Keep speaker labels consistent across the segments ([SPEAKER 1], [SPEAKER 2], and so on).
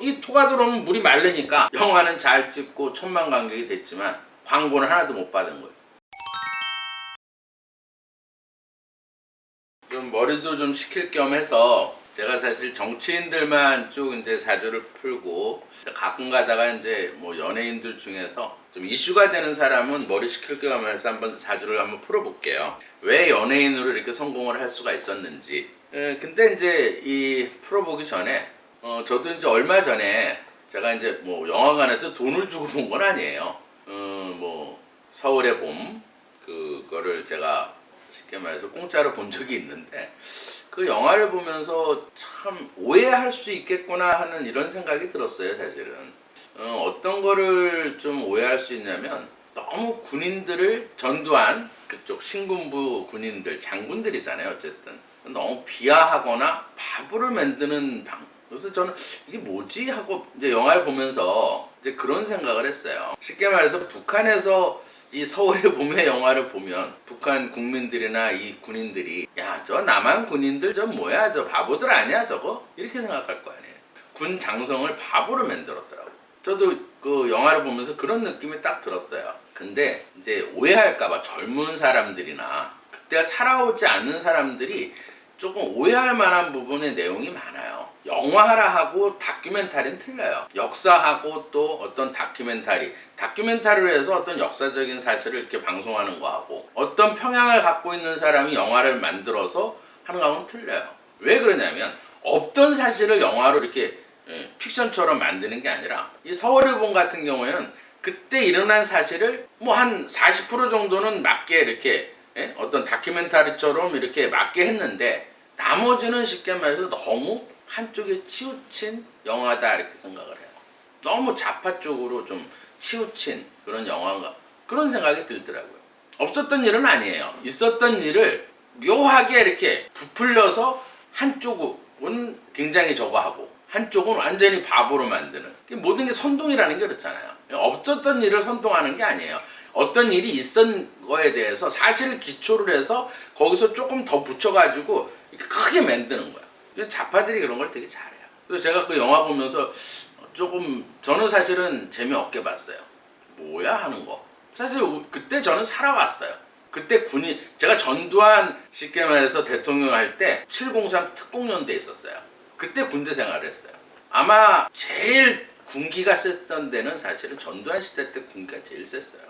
[SPEAKER 1] 이 토가 들어오면 물이 마르니까 영화는 잘 찍고 천만 관객이 됐지만 광고는 하나도 못 받은 거예요. 좀 머리도 좀 식힐 겸 해서 제가 사실 정치인들만 쭉 이제 사주를 풀고 가끔 가다가 이제 뭐 연예인들 중에서 좀 이슈가 되는 사람은 머리 식힐 겸 해서 한번 사주를 한번 풀어볼게요. 왜 연예인으로 이렇게 성공을 할 수가 있었는지. 근데 이제 이 풀어보기 전에 저도 이제 얼마 전에 제가 이제 뭐 영화관에서 돈을 주고 본 건 아니에요. 뭐 서울의 봄 그거를 제가 쉽게 말해서 공짜로 본 적이 있는데 그 영화를 보면서 참 오해할 수 있겠구나 하는 이런 생각이 들었어요. 사실은 어떤 거를 좀 오해할 수 있냐면 너무 군인들을 전두환 그쪽 신군부 군인들 장군들이잖아요. 어쨌든 너무 비하하거나 바보를 만드는 그래서 저는 이게 뭐지 하고 이제 영화를 보면서 이제 그런 생각을 했어요. 쉽게 말해서 북한에서 이 서울의 봄의 영화를 보면 북한 국민들이나 이 군인들이 야, 저 남한 군인들 저 뭐야, 저 바보들 아니야 저거? 이렇게 생각할 거 아니에요. 군 장성을 바보로 만들었더라고. 저도 그 영화를 보면서 그런 느낌이 딱 들었어요. 근데 이제 오해할까봐 젊은 사람들이나 그때 살아오지 않는 사람들이 조금 오해할 만한 부분의 내용이 많아요. 영화하고 다큐멘터리는 틀려요. 역사하고 또 어떤 다큐멘터리로 해서 어떤 역사적인 사실을 이렇게 방송하는 거하고 어떤 평양을 갖고 있는 사람이 영화를 만들어서 하는 거하고는 틀려요. 왜 그러냐면 없던 사실을 영화로 이렇게 픽션처럼 만드는 게 아니라 이 서울의 봄 같은 경우에는 그때 일어난 사실을 뭐 한 40% 정도는 맞게 이렇게 어떤 다큐멘터리처럼 이렇게 맞게 했는데 나머지는 쉽게 말해서 너무 한쪽에 치우친 영화다 이렇게 생각을 해요. 너무 좌파 쪽으로 좀 치우친 그런 영화인가 그런 생각이 들더라고요. 없었던 일은 아니에요. 있었던 일을 묘하게 이렇게 부풀려서 한쪽은 굉장히 저거 하고 한쪽은 완전히 바보로 만드는 모든 게 선동이라는 게 그렇잖아요. 없었던 일을 선동하는 게 아니에요. 어떤 일이 있었던 거에 대해서 사실을 기초로 해서 거기서 조금 더 붙여가지고 크게 만드는 거야. 좌파들이 그런 걸 되게 잘해요. 그래서 제가 그 영화 보면서 조금 저는 사실은 재미없게 봤어요. 뭐야 하는 거. 사실 그때 저는 살아왔어요. 그때 제가 전두환 쉽게 말해서 대통령 할 때 703 특공연대에 있었어요. 그때 군대 생활을 했어요. 아마 제일 군기가 셌던 데는 사실은 전두환 시대 때 군기가 제일 셌어요.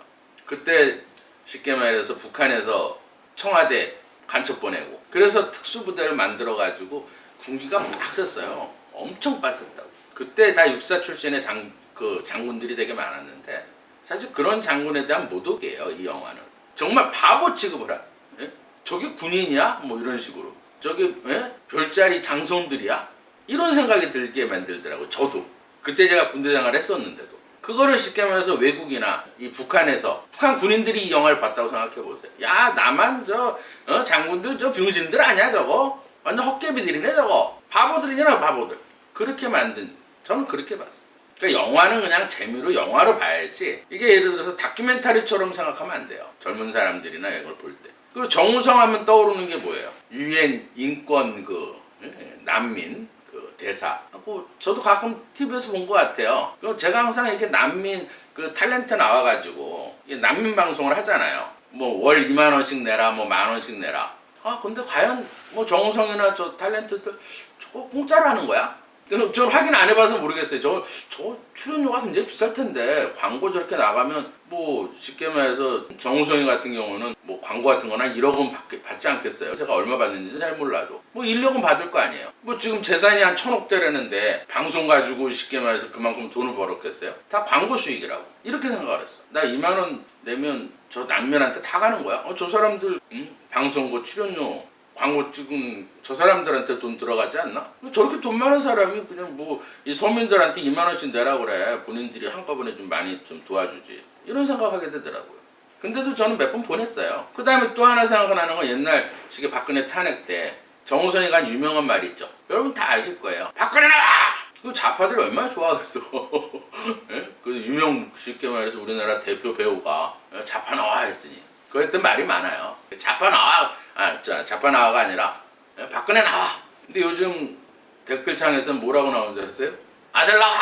[SPEAKER 1] 그때 쉽게 말해서 북한에서 청와대 간첩 보내고 그래서 특수부대를 만들어가지고 군기가 막 셌어요. 엄청 빡셌다고. 그때 다 육사 출신의 장군들이 되게 많았는데 사실 그런 장군에 대한 모독이에요. 이 영화는. 정말 바보 취급을 하. 저게 군인이야? 뭐 이런 식으로. 저게 별자리 장성들이야? 이런 생각이 들게 만들더라고요. 저도. 그때 제가 군대 생활을 했었는데도. 그거를 쉽게 말해서 외국이나 이 북한에서 북한 군인들이 이 영화를 봤다고 생각해 보세요. 야, 나만 장군들 저 병신들 아니야 저거? 완전 헛개비들이네 저거. 바보들이잖아 바보들. 그렇게 만든 저는 그렇게 봤어요. 그러니까 영화는 그냥 재미로 영화로 봐야지 이게 예를 들어서 다큐멘터리처럼 생각하면 안 돼요. 젊은 사람들이나 이걸 볼 때. 그리고 정우성 하면 떠오르는 게 뭐예요? 유엔 인권 난민 대사. 저도 가끔 TV에서 본 것 같아요. 제가 항상 이렇게 난민 탤런트 나와가지고 난민 방송을 하잖아요. 뭐 월 2만 원씩 내라, 뭐 만 원씩 내라. 근데 과연 뭐 정우성이나 저 탤런트들 저거 공짜로 하는 거야? 저는 확인 안 해봐서 모르겠어요. 저 출연료가 굉장히 비쌀 텐데 광고 저렇게 나가면 뭐 쉽게 말해서 정우성이 같은 경우는 뭐 광고 같은 거나 1억 원 받지 않겠어요? 제가 얼마 받는지 잘 몰라도 뭐 1억은 받을 거 아니에요. 뭐 지금 재산이 한 1,000억대라는데 방송 가지고 쉽게 말해서 그만큼 돈을 벌었겠어요? 다 광고 수익이라고 이렇게 생각을 했어. 나 2만 원 내면 저 난민한테 다 가는 거야? 저 사람들 방송고 출연료 광고 찍은 저 사람들한테 돈 들어가지 않나? 저렇게 돈 많은 사람이 그냥 뭐 이 서민들한테 2만 원씩 내라 그래. 본인들이 한꺼번에 좀 많이 좀 도와주지. 이런 생각하게 되더라고요. 근데도 저는 몇 번 보냈어요. 그 다음에 또 하나 생각나는 건 옛날 식의 박근혜 탄핵 때 정우성이가 한 유명한 말이 있죠. 여러분 다 아실 거예요. 박근혜 나와! 그 좌파들이 얼마나 좋아하겠어. 그 유명 쉽게 말해서 우리나라 대표 배우가 좌파 나와 했으니. 그랬던 말이 많아요. 좌파 나와! 좌파 나와가 아니라 박근혜 나와! 근데 요즘 댓글창에서 뭐라고 나오는지 아세요? 아들 나와.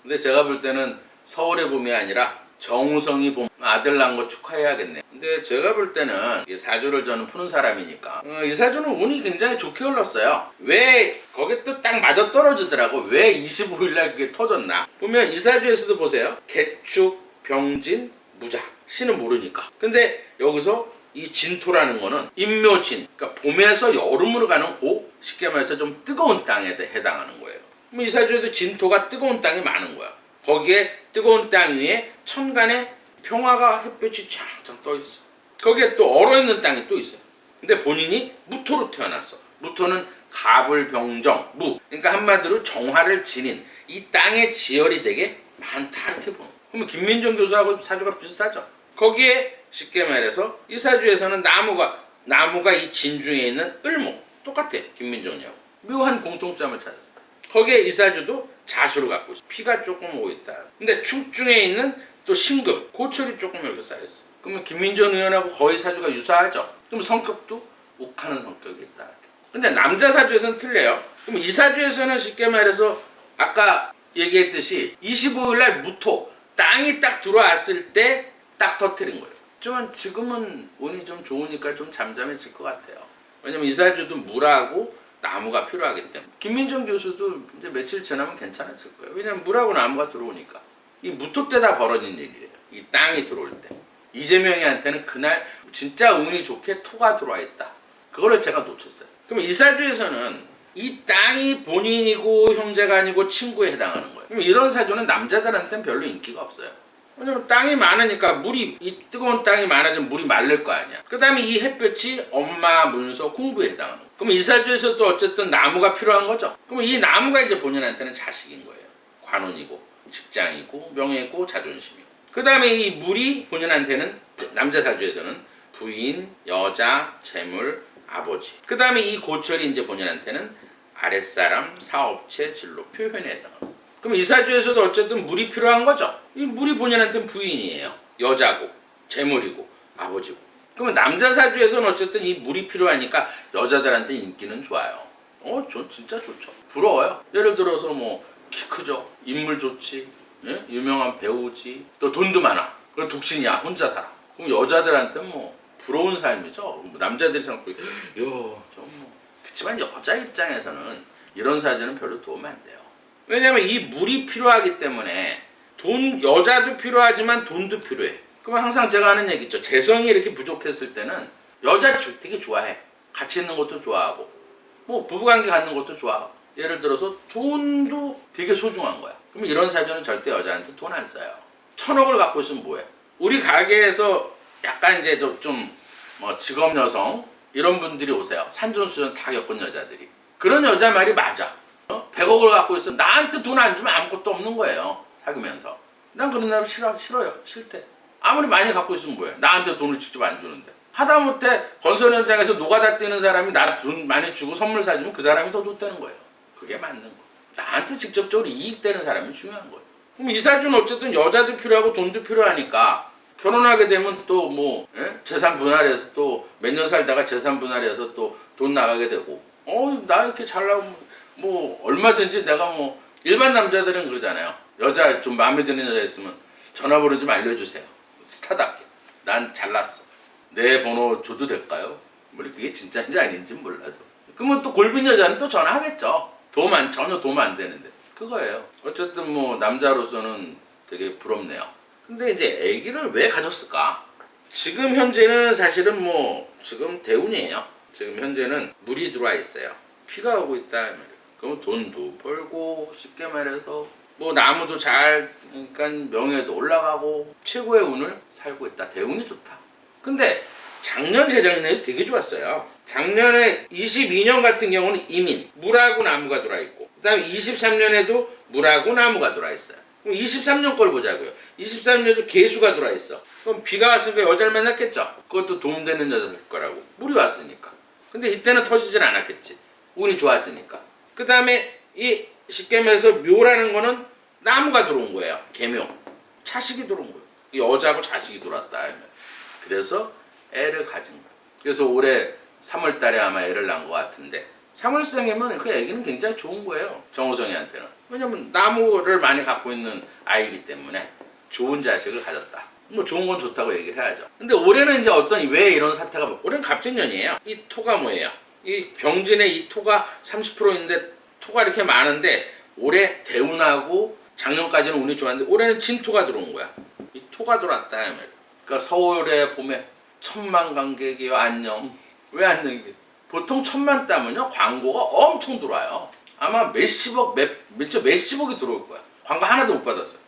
[SPEAKER 1] 근데 제가 볼 때는 서울의 봄이 아니라 정우성이 봄. 아들 낳은 거 축하해야겠네. 근데 제가 볼 때는 이 사주를 저는 푸는 사람이니까 이 사주는 운이 굉장히 좋게 흘렀어요. 왜 거기 또 딱 맞아 떨어지더라고. 왜 25일날 그게 터졌나. 보면 이 사주에서도 보세요. 개축, 병진, 무자. 신은 모르니까. 근데 여기서 이 진토라는 거는 인묘진, 그러니까 봄에서 여름으로 가는 쉽게 말해서 좀 뜨거운 땅에 해당하는 거예요. 이 사주에도 진토가 뜨거운 땅이 많은 거야. 거기에 뜨거운 땅 위에 천간에 평화가 햇볕이 쫙쫙 떠 있어. 거기에 또 얼어있는 땅이 또 있어요. 근데 본인이 무토로 태어났어. 무토는 갑을병정, 무. 그러니까 한마디로 정화를 지닌 이 땅의 지열이 되게 많다 이렇게 보는. 그러면 김민정 교수하고 사주가 비슷하죠. 거기에 쉽게 말해서 이 사주에서는 나무가 이 진중에 있는 을목 똑같아. 김민정이하고 묘한 공통점을 찾았어. 거기에 이 사주도 자수를 갖고 있어. 피가 조금 오고 있다. 근데 축중에 있는 또 신금, 고철이 조금 여기 쌓여있어. 그러면 김민정 의원하고 거의 사주가 유사하죠. 그럼 성격도 욱하는 성격이 있다. 근데 남자 사주에서는 틀려요. 그럼 이 사주에서는 쉽게 말해서 아까 얘기했듯이 25일날 무토 땅이 딱 들어왔을 때 딱 터뜨린 거예요. 하지만 지금은 운이 좀 좋으니까 좀 잠잠해질 것 같아요. 왜냐면 이 사주도 물하고 나무가 필요하기 때문에. 김민정 교수도 이제 며칠 지나면 괜찮아질 거예요. 왜냐면 물하고 나무가 들어오니까. 이 무토 때 다 벌어진 일이에요. 이 땅이 들어올 때. 이재명이한테는 그날 진짜 운이 좋게 토가 들어와 있다. 그거를 제가 놓쳤어요. 그럼 이 사주에서는 이 땅이 본인이고 형제가 아니고 친구에 해당하는 거예요. 그럼 이런 사주는 남자들한테는 별로 인기가 없어요. 왜냐면 땅이 많으니까 이 뜨거운 땅이 많아지면 물이 마를 거 아니야. 그 다음에 이 햇볕이 엄마, 문서, 공부에 해당하는 거예요. 그럼 이 사주에서도 어쨌든 나무가 필요한 거죠. 그럼 이 나무가 이제 본인한테는 자식인 거예요. 관운이고 직장이고 명예고 자존심이고. 그 다음에 이 물이 본인한테는 남자 사주에서는 부인, 여자, 재물, 아버지. 그 다음에 이 고철이 이제 본인한테는 아랫사람, 사업체, 진로, 표현에 해당합니다. 그럼 이 사주에서도 어쨌든 물이 필요한 거죠. 이 물이 본인한테는 부인이에요. 여자고, 재물이고, 아버지고. 그러면 남자 사주에서는 어쨌든 이 물이 필요하니까 여자들한테 인기는 좋아요. 저 진짜 좋죠. 부러워요. 예를 들어서 뭐 키 크죠. 인물 좋지. 예? 유명한 배우지. 또 돈도 많아. 그리고 독신이야. 혼자 살아. 그럼 여자들한테는 뭐 부러운 삶이죠. 남자들이 생각하고 그렇지만 여자 입장에서는 이런 사주는 별로 도움이 안 돼요. 왜냐면 이 물이 필요하기 때문에 여자도 필요하지만 돈도 필요해. 그러면 항상 제가 하는 얘기 있죠. 재성이 이렇게 부족했을 때는 여자 되게 좋아해. 같이 있는 것도 좋아하고 뭐 부부관계 갖는 것도 좋아하고. 예를 들어서 돈도 되게 소중한 거야. 그럼 이런 사주는 절대 여자한테 돈 안 써요. 1,000억을 갖고 있으면 뭐해? 우리 가게에서 약간 이제 좀 직업 여성 이런 분들이 오세요. 산전수전 다 겪은 여자들이. 그런 여자 말이 맞아. 100억을 갖고 있으면 나한테 돈 안 주면 아무것도 없는 거예요. 사귀면서. 난 그런 사람 싫어요. 싫대. 아무리 많이 갖고 있으면 뭐해? 나한테 돈을 직접 안 주는데. 하다못해 건설 현장에서 노가다 뛰는 사람이 나 돈 많이 주고 선물 사주면 그 사람이 더 좋다는 거예요. 그게 맞는 거. 나한테 직접적으로 이익되는 사람이 중요한 거예요. 그럼 이 사주는 어쨌든 여자도 필요하고 돈도 필요하니까 결혼하게 되면 또 뭐 재산 분할해서 또 몇 년 살다가 재산 분할해서 또 돈 나가게 되고 나 이렇게 잘 나오면 뭐 얼마든지 내가 뭐 일반 남자들은 그러잖아요. 여자 좀 마음에 드는 여자 있으면 전화번호 좀 알려주세요. 스타답게. 난 잘났어. 내 번호 줘도 될까요? 뭐 그게 진짜인지 아닌지 몰라도. 그러면 또 골빈 여자는 또 전화하겠죠. 전혀 도움 안 되는데. 그거예요. 어쨌든 뭐 남자로서는 되게 부럽네요. 근데 이제 아기를 왜 가졌을까? 지금 현재는 사실은 지금 대운이에요. 지금 현재는 물이 들어와 있어요. 피가 오고 있다 말이에요. 그러면 돈도 벌고 쉽게 말해서 나무도 그러니까 명예도 올라가고 최고의 운을 살고 있다. 대운이 좋다. 근데 작년 재작년에 되게 좋았어요. 작년에 22년 같은 경우는 이민, 물하고 나무가 들어와 있고 그 다음에 23년에도 물하고 나무가 들어와 있어요. 그럼 23년 걸 보자고요. 23년에도 개수가 들어와 있어. 그럼 비가 왔으니까 여자를 만났겠죠. 그것도 도움되는 여자일 거라고. 물이 왔으니까. 근데 이때는 터지진 않았겠지. 운이 좋았으니까. 그 다음에 이 쉽게 말해서 묘라는 거는 나무가 들어온 거예요. 개묘. 자식이 들어온 거예요. 여자하고 자식이 들어왔다. 그래서 애를 가진 거예요. 그래서 올해 3월 달에 아마 애를 낳은 것 같은데 3월생이면 그 애기는 굉장히 좋은 거예요. 정우성이한테는. 왜냐면 나무를 많이 갖고 있는 아이기 때문에 좋은 자식을 가졌다. 뭐 좋은 건 좋다고 얘기를 해야죠. 근데 올해는 이제 왜 이런 사태가, 올해는 갑진년이에요. 이 토가 뭐예요? 이 병진의 이 토가 30%인데 토가 이렇게 많은데 올해 대운하고 작년까지는 운이 좋았는데 올해는 진토가 들어온 거야. 이 토가 들어왔다. 그러니까 서울에 봄에 1000만 관객이요. 안녕. 왜 안녕이겠어? 보통 1000만 따면요 광고가 엄청 들어와요. 아마 몇십억이 들어올 거야. 광고 하나도 못 받았어요.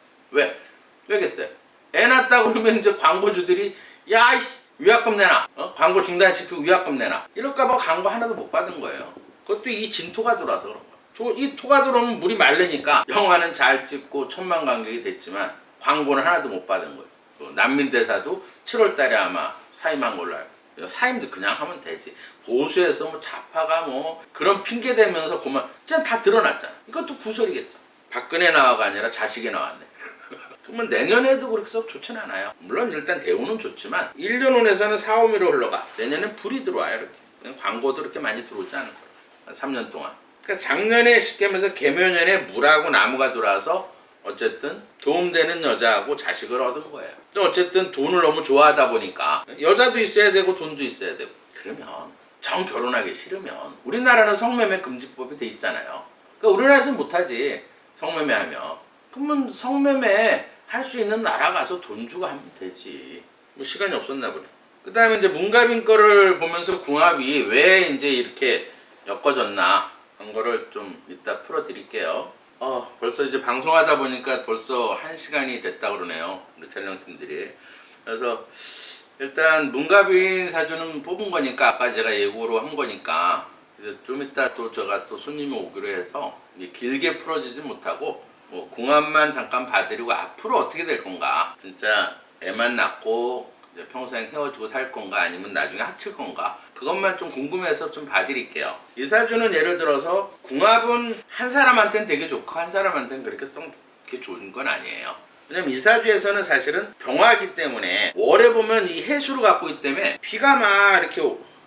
[SPEAKER 1] 왜겠어요? 애 낳았다고 그러면 이제 광고주들이 야 이씨 위약금 내놔. 광고 중단시키고 위약금 내놔. 이럴까봐 광고 하나도 못 받은 거예요. 그것도 이 진토가 들어와서 그런 거야. 이 토가 들어오면 물이 마르니까 영화는 잘 찍고 1000만 관객이 됐지만 광고는 하나도 못 받은 거예요. 난민대사도 7월달에 아마 사임한 걸로 알고. 사임도 그냥 하면 되지. 보수에서 뭐 좌파가 뭐 그런 핑계 대면서 그만 진짜 다 드러났잖아. 이것도 구설이겠죠. 박근혜 나와가 아니라 자식이 나왔네. 그러면 내년에도 그렇게 썩 좋진 않아요. 물론 일단 대우는 좋지만 1년 운에서는 4, 5미로 흘러가. 내년엔 불이 들어와요. 이렇게. 광고도 그렇게 많이 들어오지 않을 거예요. 3년 동안. 그러니까 작년에 쉽게 하면서 개묘년에 물하고 나무가 들어와서 어쨌든 도움되는 여자하고 자식을 얻은 거예요. 어쨌든 돈을 너무 좋아하다 보니까 여자도 있어야 되고 돈도 있어야 되고 그러면 정 결혼하기 싫으면 우리나라는 성매매 금지법이 돼 있잖아요. 그러니까 우리나라에서는 못하지. 성매매하면. 그러면 성매매 할 수 있는 나라 가서 돈 주고 하면 되지. 뭐 시간이 없었나 보네. 그 다음에 이제 문갑인 거를 보면서 궁합이 왜 이제 이렇게 엮어졌나 한 거를 좀 이따 풀어드릴게요. 벌써 이제 방송하다 보니까 벌써 1시간이 됐다 그러네요. 우리 촬영팀들이. 그래서 일단 문갑인 사주는 뽑은 거니까 아까 제가 예고로 한 거니까 이제 좀 이따 또 제가 또 손님이 오기로 해서 길게 풀어지지 못하고 뭐 궁합만 잠깐 봐드리고 앞으로 어떻게 될 건가, 진짜 애만 낳고 이제 평생 헤어지고 살 건가 아니면 나중에 합칠 건가, 그것만 좀 궁금해서 좀 봐드릴게요. 이 사주는 예를 들어서 궁합은 한 사람한테는 되게 좋고 한 사람한테는 그렇게 좋은 건 아니에요. 왜냐면 이 사주에서는 사실은 병화이기 때문에 월에 보면 이 해수를 갖고 있기 때문에 비가 막 이렇게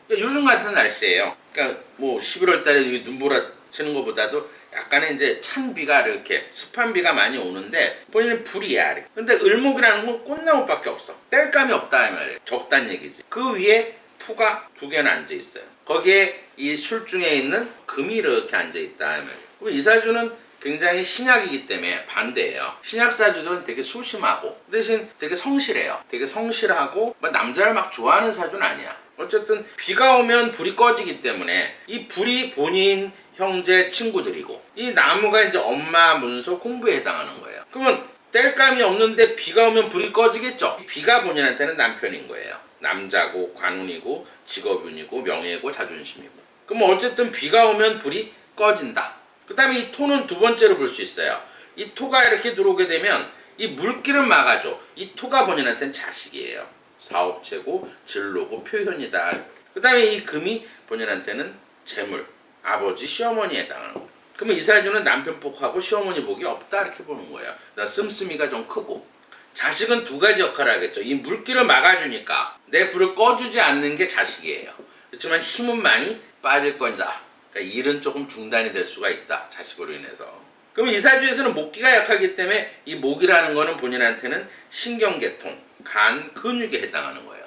[SPEAKER 1] 요즘 같은 날씨예요. 그러니까 뭐 11월 달에 눈보라치는 것보다도 약간의 이제 찬 비가 이렇게 습한 비가 많이 오는데 본인은 불이야. 근데 을목이라는 건 꽃나무밖에 없어. 뗄감이 없다 이 말이에요. 적단 얘기지. 그 위에 토가 2개나 앉아 있어요. 거기에 이 술중에 있는 금이 이렇게 앉아 있다 이 말이에요. 그럼 이 사주는 굉장히 신약이기 때문에 반대예요. 신약 사주들은 되게 소심하고 그 대신 되게 성실해요. 되게 성실하고 뭐 남자를 막 좋아하는 사주는 아니야. 어쨌든 비가 오면 불이 꺼지기 때문에 이 불이 본인 형제 친구들이고 이 나무가 이제 엄마 문서 공부에 해당하는 거예요. 그러면 뗄감이 없는데 비가 오면 불이 꺼지겠죠. 비가 본인한테는 남편인 거예요. 남자고 관운이고 직업운이고 명예고 자존심이고. 그럼 어쨌든 비가 오면 불이 꺼진다. 그 다음에 이 토는 두 번째로 볼 수 있어요. 이 토가 이렇게 들어오게 되면 이 물길을 막아줘. 이 토가 본인한테는 자식이에요. 사업체고 진로고 표현이다. 그 다음에 이 금이 본인한테는 재물, 아버지, 시어머니에 해당하는 거예요. 그러면 이 사주는 남편 복하고 시어머니 복이 없다 이렇게 보는 거예요. 씀씀이가 좀 크고. 자식은 2가지 역할을 하겠죠. 이 물길을 막아주니까 내 불을 꺼주지 않는 게 자식이에요. 그렇지만 힘은 많이 빠질 거다. 그러니까 일은 조금 중단이 될 수가 있다. 자식으로 인해서. 그러면 이 사주에서는 목기가 약하기 때문에 이 목이라는 거는 본인한테는 신경계통, 간, 근육에 해당하는 거예요.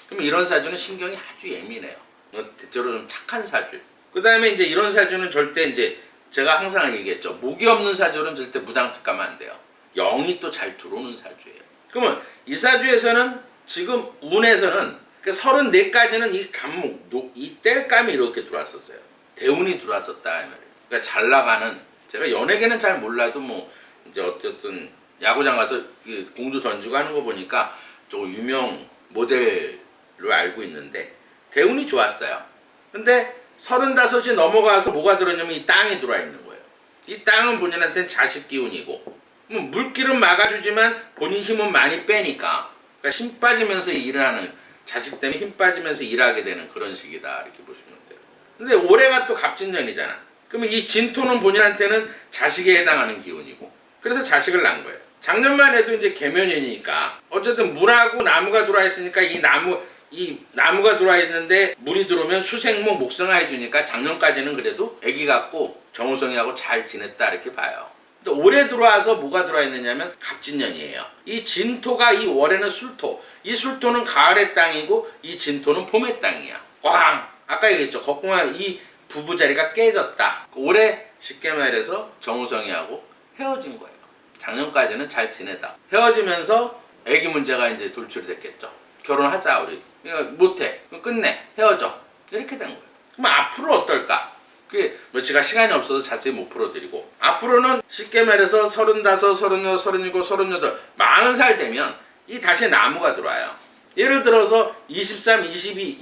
[SPEAKER 1] 그럼 이런 사주는 신경이 아주 예민해요. 대체로 좀 착한 사주. 그 다음에 이제 이런 사주는 절대 이제 제가 항상 얘기했죠. 목이 없는 사주는 절대 무당집 가면 안 돼요. 영이 또 잘 들어오는 사주예요. 그러면 이 사주에서는 지금 운에서는 34까지는 이 간목, 이 뗄감이 이렇게 들어왔었어요. 대운이 들어왔었다. 그러니까 잘 나가는, 제가 연예계는 잘 몰라도 뭐 이제 어쨌든 야구장 가서 공도 던지고 하는 거 보니까 조금 유명 모델로 알고 있는데 대운이 좋았어요. 근데 35이 넘어가서 뭐가 들었냐면 이 땅이 들어와 있는 거예요. 이 땅은 본인한테는 자식 기운이고 물길은 막아주지만 본인 힘은 많이 빼니까, 그러니까 힘 빠지면서 일을 하는, 자식 때문에 힘 빠지면서 일하게 되는 그런 식이다 이렇게 보시면 돼요. 근데 올해가 또 갑진년이잖아. 그러면 이 진토는 본인한테는 자식에 해당하는 기운이고 그래서 자식을 낳은 거예요. 작년만 해도 이제 개면이니까 어쨌든 물하고 나무가 들어와 있으니까 이 나무, 이 나무가 들어와 있는데 물이 들어오면 수생목 목성화 해주니까 작년까지는 그래도 애기 같고 정우성이하고 잘 지냈다 이렇게 봐요. 근데 올해 들어와서 뭐가 들어와 있느냐면 갑진년이에요. 이 진토가 이 월에는 술토, 이 술토는 가을의 땅이고 이 진토는 봄의 땅이야. 꽝! 아까 얘기했죠. 거꾸로 이 부부 자리가 깨졌다. 올해 쉽게 말해서 정우성이하고 헤어진 거예요. 작년까지는 잘 지내다 헤어지면서 애기 문제가 이제 돌출이 됐겠죠. 결혼하자 우리. 그러니까 못해. 끝내. 헤어져. 이렇게 된 거예요. 그럼 앞으로 어떨까? 그게 뭐 제가 시간이 없어서 자세히 못 풀어드리고 앞으로는 쉽게 말해서 35, 36, 37, 38, 40살 되면 이 다시 나무가 들어와요. 예를 들어서 23, 22,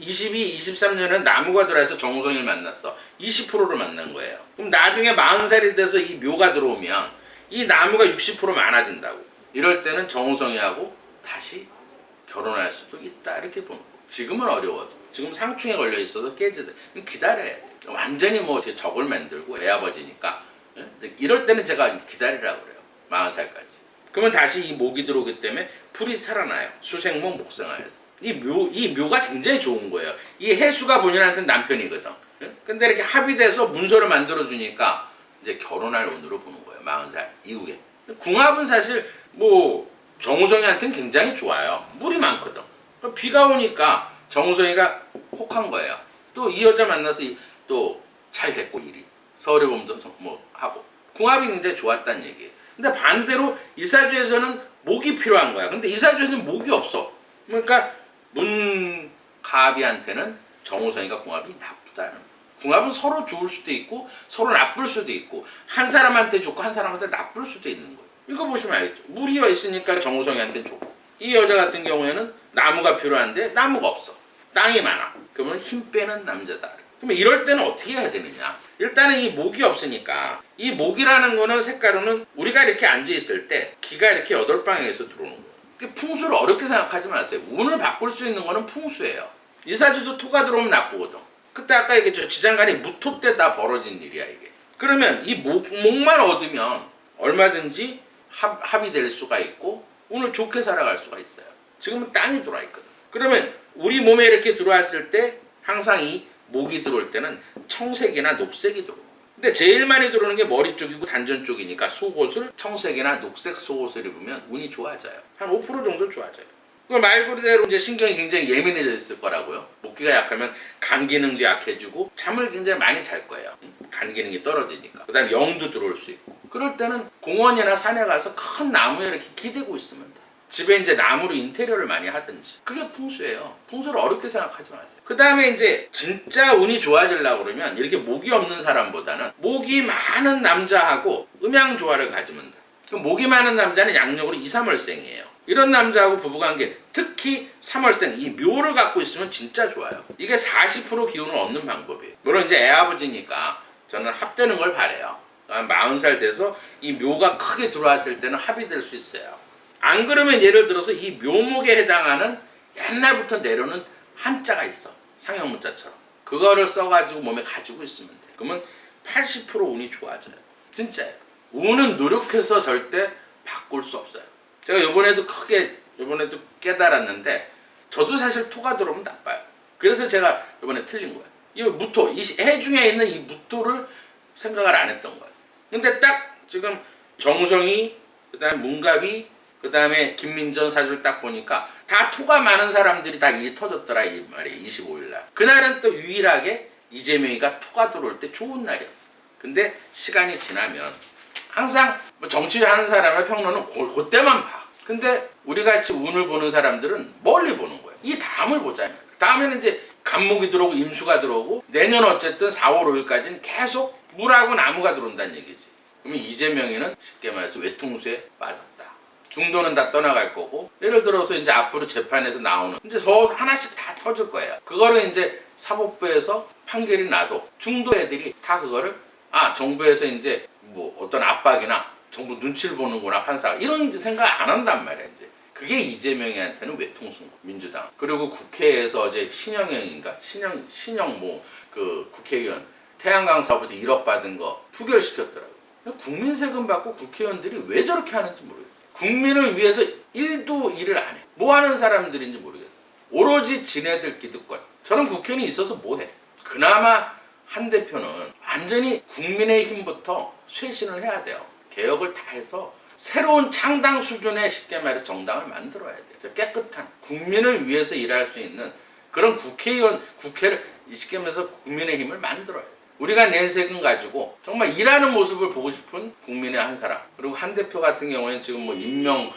[SPEAKER 1] 23년은 나무가 들어와서 정우성이를 만났어. 20%를 만난 거예요. 그럼 나중에 40살이 돼서 이 묘가 들어오면 이 나무가 60% 많아진다고. 이럴 때는 정우성이하고 다시 결혼할 수도 있다 이렇게 보는 거예요. 지금은 어려워도 지금 상충에 걸려 있어서 깨지다. 기다려야 돼. 완전히 뭐 제 적을 만들고 애아버지니까. 이럴 때는 제가 기다리라고 그래요. 40살까지. 그러면 다시 이 목이 들어오기 때문에 풀이 살아나요. 수생목 목성화해서. 이 묘가 굉장히 좋은 거예요. 이 해수가 본인한테는 남편이거든. 근데 이렇게 합의돼서 문서를 만들어주니까 이제 결혼할 운으로 보는 거예요. 40살 이후에. 궁합은 사실 뭐 정우성이한테는 굉장히 좋아요. 물이 많거든. 비가 오니까 정우성이가 혹한 거예요. 또 이 여자 만나서 또 잘 됐고 일이. 서울에 보면 뭐 하고. 궁합이 굉장히 좋았다는 얘기예요. 근데 반대로 이사주에서는 목이 필요한 거야. 근데 이사주에서는 목이 없어. 그러니까 문가비한테는 정우성이가 궁합이 나쁘다는 거야. 궁합은 서로 좋을 수도 있고 서로 나쁠 수도 있고 한 사람한테 좋고 한 사람한테 나쁠 수도 있는 거예요. 이거 보시면 알겠죠. 물이 있으니까 정우성이한테는 좋고 이 여자 같은 경우에는 나무가 필요한데 나무가 없어. 땅이 많아. 그러면 힘 빼는 남자다. 그러면 이럴 때는 어떻게 해야 되느냐. 일단은 이 목이 없으니까 이 목이라는 거는 색깔로는 우리가 이렇게 앉아있을 때 기가 이렇게 8방향에서 들어오는 거예요. 풍수를 어렵게 생각하지 마세요. 운을 바꿀 수 있는 거는 풍수예요. 이사주도 토가 들어오면 나쁘거든. 그때 아까 얘기했죠. 지장간이 무토 때 다 벌어진 일이야 이게. 그러면 이 목만 얻으면 얼마든지 합이 될 수가 있고 운을 좋게 살아갈 수가 있어요. 지금은 땅이 들어와 있거든. 그러면 우리 몸에 이렇게 들어왔을 때 항상 이 목이 들어올 때는 청색이나 녹색이 들어오고 근데 제일 많이 들어오는 게 머리 쪽이고 단전 쪽이니까 속옷을 청색이나 녹색 속옷을 입으면 운이 좋아져요. 한 5% 정도 좋아져요. 말 그대로 이제 신경이 굉장히 예민해져 있을 거라고요. 목기가 약하면 간 기능도 약해지고 잠을 굉장히 많이 잘 거예요. 간 기능이 떨어지니까. 그 다음에 영도 들어올 수 있고. 그럴 때는 공원이나 산에 가서 큰 나무에 이렇게 기대고 있으면 돼. 집에 이제 나무로 인테리어를 많이 하든지. 그게 풍수예요. 풍수를 어렵게 생각하지 마세요. 그 다음에 이제 진짜 운이 좋아지려고 그러면 이렇게 목이 없는 사람보다는 목이 많은 남자하고 음양조화를 가지면 돼. 그럼 목이 많은 남자는 양력으로 2, 3월생이에요. 이런 남자하고 부부관계, 특히 3월생, 이 묘를 갖고 있으면 진짜 좋아요. 이게 40% 기운을 얻는 방법이에요. 물론 이제 애아버지니까 저는 합되는 걸 바래요. 40살 돼서 이 묘가 크게 들어왔을 때는 합이 될 수 있어요. 안 그러면 예를 들어서 이 묘목에 해당하는 옛날부터 내려오는 한자가 있어. 상형문자처럼. 그거를 써가지고 몸에 가지고 있으면 돼. 그러면 80% 운이 좋아져요. 진짜예요. 운은 노력해서 절대 바꿀 수 없어요. 제가 이번에도 깨달았는데 저도 사실 토가 들어오면 나빠요. 그래서 제가 이번에 틀린 거예요. 이 무토, 이 해 중에 있는 이 무토를 생각을 안 했던 거예요. 근데 딱 지금 정우성이, 그 다음에 문갑이, 그 다음에 김민전 사주를 딱 보니까 다 토가 많은 사람들이 다 일이 터졌더라 이 말이에요. 25일날. 그날은 또 유일하게 이재명이가 토가 들어올 때 좋은 날이었어. 근데 시간이 지나면 항상 정치하는 사람의 평론은 그때만 봐. 근데 우리같이 운을 보는 사람들은 멀리 보는 거예요. 이 다음을 보자면. 다음에는 이제 간목이 들어오고 임수가 들어오고 내년 어쨌든 4월 5일까지는 계속 물하고 나무가 들어온다는 얘기지. 그러면 이재명이는 쉽게 말해서 외통수에 빠졌다. 중도는 다 떠나갈 거고 예를 들어서 이제 앞으로 재판에서 나오는 이제 하나씩 다 터질 거예요. 그거를 이제 사법부에서 판결이 나도 중도 애들이 다 그거를 정부에서 이제 뭐 어떤 압박이나 정부 눈치를 보는구나 판사가 이런 생각 안 한단 말이야. 이제 그게 이재명이한테는 외통수인 거야. 민주당. 그리고 국회에서 어제 신영 뭐 그 국회의원 태양광 사업에서 1억 받은 거 부결시켰더라고. 국민 세금 받고 국회의원들이 왜 저렇게 하는지 모르겠어. 국민을 위해서 1도 일을 안 해. 뭐 하는 사람들인지 모르겠어. 오로지 지네들 기득권. 저는 국회의원이 있어서 뭐해? 그나마 한 대표는 완전히 국민의힘부터 쇄신을 해야 돼요. 개혁을 다 해서 새로운 창당 수준의 쉽게 말해서 정당을 만들어야 돼요. 깨끗한 국민을 위해서 일할 수 있는 그런 국회를 쉽게 말해서 국민의힘을 만들어야 돼요. 우리가 낸 세금 가지고 정말 일하는 모습을 보고 싶은 국민의 한 사람. 그리고 한 대표 같은 경우에는 지금 뭐 임명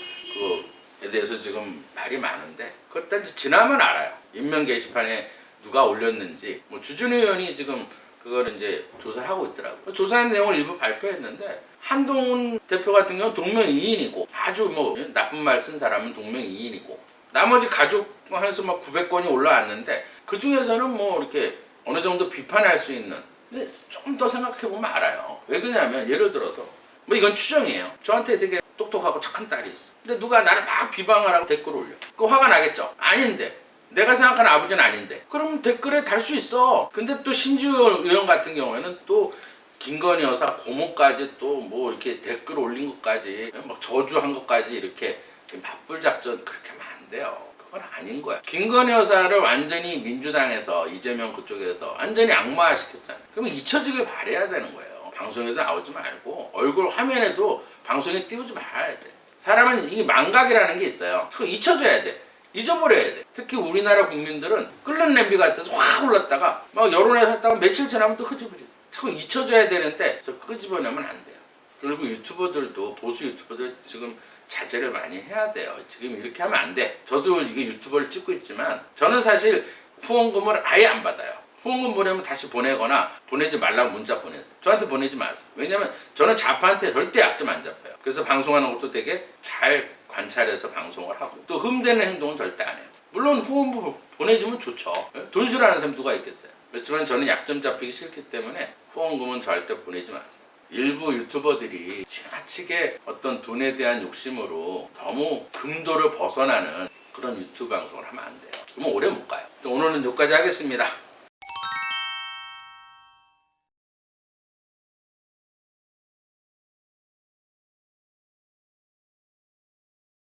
[SPEAKER 1] 그에 대해서 지금 말이 많은데 그것도 이제 지나면 알아요. 임명 게시판에 누가 올렸는지 뭐 주준우 의원이 지금 그걸 이제 조사를 하고 있더라고요. 조사한 내용을 일부 발표했는데 한동훈 대표 같은 경우는 동명이인이고 아주 뭐 나쁜 말 쓴 사람은 동명이인이고 나머지 가족에서 막 900건이 올라왔는데 그 중에서는 뭐 이렇게 어느 정도 비판할 수 있는 근데 좀 더 생각해보면 알아요. 왜 그러냐면 예를 들어서 뭐 이건 추정이에요. 저한테 되게 똑똑하고 착한 딸이 있어. 근데 누가 나를 막 비방을 하고 댓글 올려. 그거 화가 나겠죠? 아닌데. 내가 생각하는 아버지는 아닌데. 그럼 댓글에 달 수 있어. 근데 또 신지우 의원 같은 경우에는 또 김건희 여사 고모까지 또 뭐 이렇게 댓글 올린 것까지 막 저주한 것까지 이렇게 맞불 작전 그렇게 하면 안 돼요. 그건 아닌 거야. 김건희 여사를 완전히 민주당에서 이재명 그쪽에서 완전히 악마화 시켰잖아요. 그러면 잊혀지길 바라야 되는 거예요. 방송에도 나오지 말고 얼굴 화면에도 방송에 띄우지 말아야 돼. 사람은 이 망각이라는 게 있어요. 자꾸 잊혀져야 돼. 잊어버려야 돼. 특히 우리나라 국민들은 끓는 냄비 같아서 확 올랐다가 막 여론에 샀다가 며칠 지나면 또 흐지부지. 자꾸 잊혀져야 되는데 끄집어내면 안 돼요. 그리고 유튜버들도 보수 유튜버들 지금 자제를 많이 해야 돼요. 지금 이렇게 하면 안 돼. 저도 이게 유튜버를 찍고 있지만 저는 사실 후원금을 아예 안 받아요. 후원금 보내면 다시 보내거나 보내지 말라고 문자 보내세요. 저한테 보내지 마세요. 왜냐면 저는 좌파한테 절대 약점 안 잡혀요. 그래서 방송하는 것도 되게 잘 관찰해서 방송을 하고 또 흠되는 행동은 절대 안 해요. 물론 후원금 보내주면 좋죠. 돈 싫어하는 사람 누가 있겠어요. 그렇지만 저는 약점 잡히기 싫기 때문에 후원금은 절대 보내지 마세요. 일부 유튜버들이 지나치게 어떤 돈에 대한 욕심으로 너무 금도를 벗어나는 그런 유튜브 방송을 하면 안 돼요. 그러면 오래 못 가요. 오늘은 여기까지 하겠습니다.